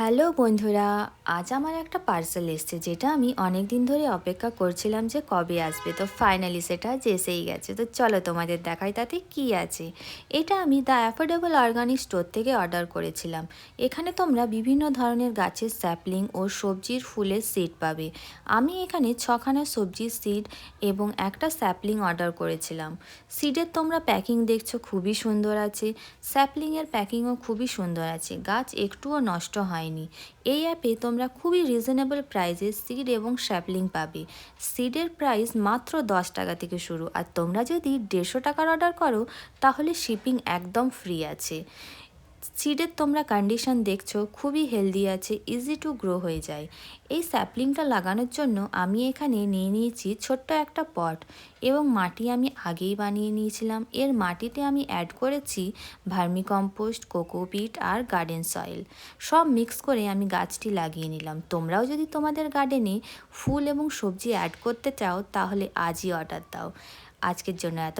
Hello বন্ধুরা, আজ আমার একটা পার্সেল এসেছে যেটা আমি অনেক দিন ধরে অপেক্ষা করছিলাম যে কবে আসবে। তো ফাইনালি সেটা আজ এসেই গেছে। তো চলো তোমাদের দেখাই তাতে কি আছে। এটা আমি দ্য অ্যাফোর্ডেবল অর্গানিক স্টোর থেকে অর্ডার করেছিলাম। এখানে তোমরা বিভিন্ন ধরনের গাছের স্যাপলিং ও সবজির ফুলের সিড পাবে। আমি এখানে 6খানা সবজির সিড এবং একটা স্যাপলিং অর্ডার করেছিলাম। সিডের তোমরা প্যাকিং দেখছো খুবই সুন্দর আছে, স্যাপলিংয়ের প্যাকিংও খুবই সুন্দর আছে, গাছ একটুও নষ্ট হয়নি। এই অ্যাপে তোমরা খুবই রিজনেবল প্রাইসে সিড এবং স্যাপলিং পাবে। সিডের প্রাইস মাত্র 10 টাকা থেকে শুরু, আর তোমরা যদি 150 টাকার অর্ডার করো তাহলে শিপিং একদম ফ্রি আছে। সিডের তোমরা কন্ডিশন দেখছো খুবই হেলদি আছে, ইজি টু গ্রো হয়ে যায়। এই স্যাপলিংটা লাগানোর জন্য আমি এখানে নিয়ে নিয়েছি ছোট্ট একটা পট, এবং মাটি আমি আগেই বানিয়ে নিয়েছিলাম। এর মাটিতে আমি অ্যাড করেছি ভার্মিকম্পোস্ট, কোকোপিট আর গার্ডেন সয়েল। সব মিক্স করে আমি গাছটি লাগিয়ে নিলাম। তোমরাও যদি তোমাদের গার্ডেনে ফুল এবং সবজি অ্যাড করতে চাও তাহলে আজই অর্ডার দাও। আজকের জন্য এত